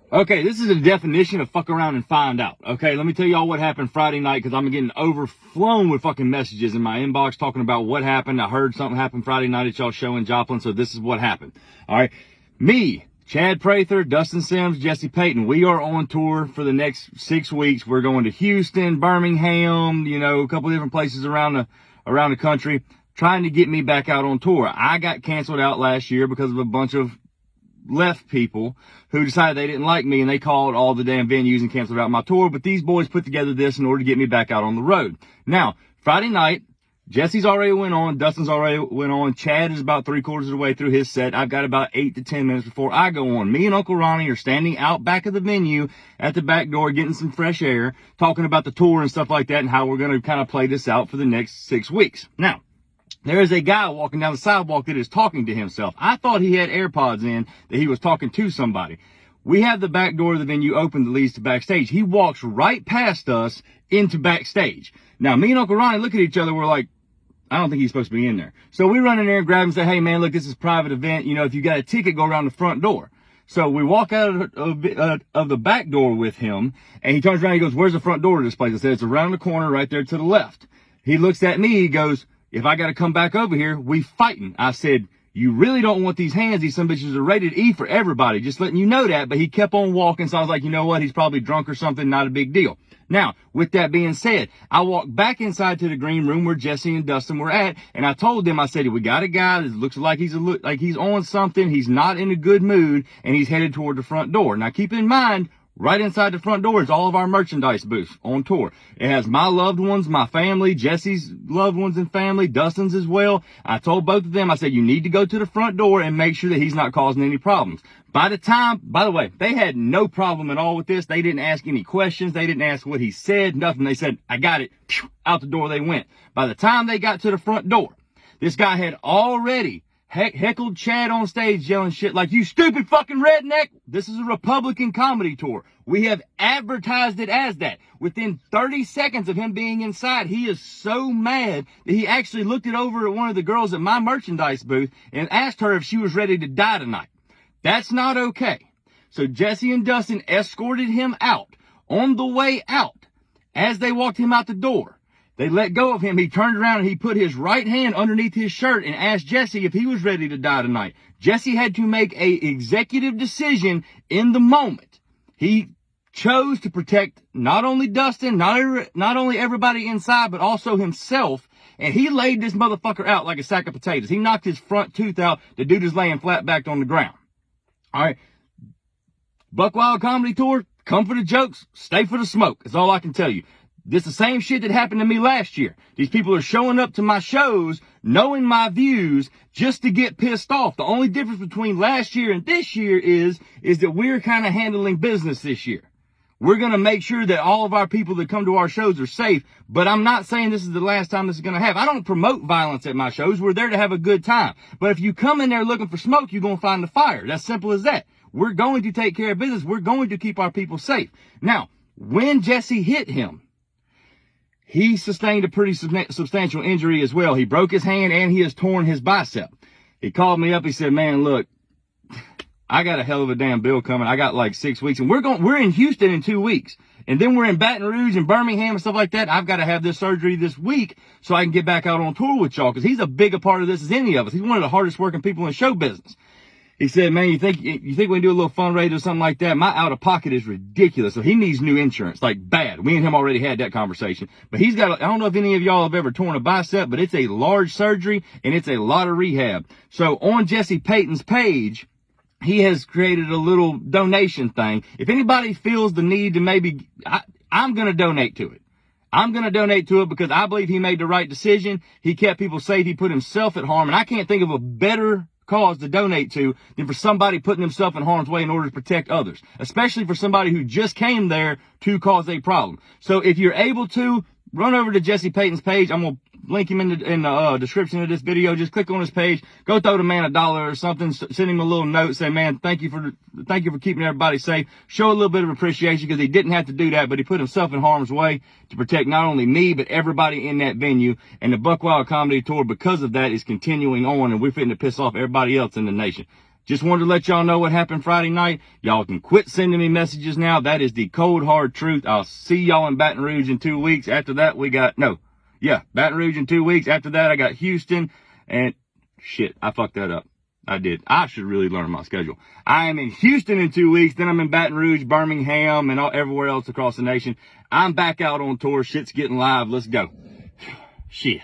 Okay, this is a definition of fuck around and find out. Okay, let me tell y'all what happened Friday night, because I'm getting overflown with fucking messages in my inbox talking about what happened. I heard something happened Friday night at y'all show in Joplin, so this is what happened. All right, me, Chad Prather, Dustin Sims, Jesse Payton, we are on tour for the next 6 weeks. We're going to Houston, Birmingham, you know, a couple different places around the country, trying to get me back out on tour. I got canceled out last year because of a bunch of left people who decided they didn't like me, and they called all the damn venues and canceled out my tour. But these boys put together this in order to get me back out on the road. Now, Friday night, Jesse's already went on, Dustin's already went on, Chad is about 3/4 of the way through his set. I've got about 8 to 10 minutes before I go on. Me and Uncle Ronnie are standing out back of the venue at the back door getting some fresh air, talking about the tour and stuff like that and how we're going to kind of play this out for the next 6 weeks. Now, there is a guy walking down the sidewalk that is talking to himself. I thought he had AirPods in, that he was talking to somebody. We have the back door of the venue open that leads to backstage. He walks right past us into backstage. Now, me and Uncle Ronnie look at each other. We're like, I don't think he's supposed to be in there. So we run in there and grab him and say, hey, man, look, this is a private event. You know, if you got a ticket, go around the front door. So we walk out of the back door with him, and he turns around and he goes, where's the front door to this place? I said, it's around the corner right there to the left. He looks at me, he goes, if I got to come back over here, we fighting. I said, you really don't want these hands. These some bitches are rated E for everybody. Just letting you know that. But he kept on walking. So I was like, you know what? He's probably drunk or something. Not a big deal. Now, with that being said, I walked back inside to the green room where Jesse and Dustin were at. And I told them, I said, we got a guy that looks like he's on something. He's not in a good mood, and he's headed toward the front door. Now, keep in mind, right inside the front door is all of our merchandise booths on tour. It has my loved ones, my family, Jesse's loved ones and family, Dustin's as well. I told both of them, I said, you need to go to the front door and make sure that he's not causing any problems. By the way, they had no problem at all with this. They didn't ask any questions. They didn't ask what he said, nothing. They said, I got it. Out the door they went. By the time they got to the front door, this guy had already heckled Chad on stage, yelling shit like, you stupid fucking redneck. This is a Republican comedy tour. We have advertised it as that. Within 30 seconds of him being inside, he is so mad that he actually looked it over at one of the girls at my merchandise booth and asked her if she was ready to die tonight. That's not okay. So Jesse and Dustin escorted him out. On the way out, as they walked him out the door, they let go of him. He turned around and he put his right hand underneath his shirt and asked Jesse if he was ready to die tonight. Jesse had to make a executive decision in the moment. He chose to protect not only Dustin, not only everybody inside, but also himself. And he laid this motherfucker out like a sack of potatoes. He knocked his front tooth out. The dude is laying flat backed on the ground. All right. Buck Wild Comedy Tour, come for the jokes, stay for the smoke. That's all I can tell you. This is the same shit that happened to me last year. These people are showing up to my shows, knowing my views, just to get pissed off. The only difference between last year and this year is that we're kind of handling business this year. We're going to make sure that all of our people that come to our shows are safe, but I'm not saying this is the last time this is going to happen. I don't promote violence at my shows. We're there to have a good time. But if you come in there looking for smoke, you're going to find the fire. That's simple as that. We're going to take care of business. We're going to keep our people safe. Now, when Jesse hit him, he sustained a pretty substantial injury as well. He broke his hand and he has torn his bicep. He called me up. He said, man, look, I got a hell of a damn bill coming. I got like 6 weeks, and we're in Houston in 2 weeks. And then we're in Baton Rouge and Birmingham and stuff like that. I've got to have this surgery this week so I can get back out on tour with y'all, because he's a bigger part of this as any of us. He's one of the hardest working people in show business. He said, man, you think we can do a little fundraiser or something like that? My out of pocket is ridiculous. So he needs new insurance, like bad. We and him already had that conversation. But he's got, I don't know if any of y'all have ever torn a bicep, but it's a large surgery and it's a lot of rehab. So on Jesse Payton's page, he has created a little donation thing. If anybody feels the need to maybe, I'm going to donate to it. I'm going to donate to it because I believe he made the right decision. He kept people safe. He put himself at harm. And I can't think of a better cause to donate to than for somebody putting himself in harm's way in order to protect others, especially for somebody who just came there to cause a problem. So if you're able to, run over to Jesse Payton's page. I'm going to link him in the description of this video. Just click on his page. Go throw the man $1 or something. Send him a little note. Say, man, thank you for keeping everybody safe. Show a little bit of appreciation, because he didn't have to do that, but he put himself in harm's way to protect not only me, but everybody in that venue. And the Buck Wild Comedy Tour, because of that, is continuing on, and we're fitting to piss off everybody else in the nation. Just wanted to let y'all know what happened Friday night. Y'all can quit sending me messages now. That is the cold, hard truth. I'll see y'all in Baton Rouge in 2 weeks. After that, Baton Rouge in 2 weeks. After that, I got Houston. And shit, I fucked that up. I did. I should really learn my schedule. I am in Houston in 2 weeks. Then I'm in Baton Rouge, Birmingham, and everywhere else across the nation. I'm back out on tour. Shit's getting live. Let's go. Shit.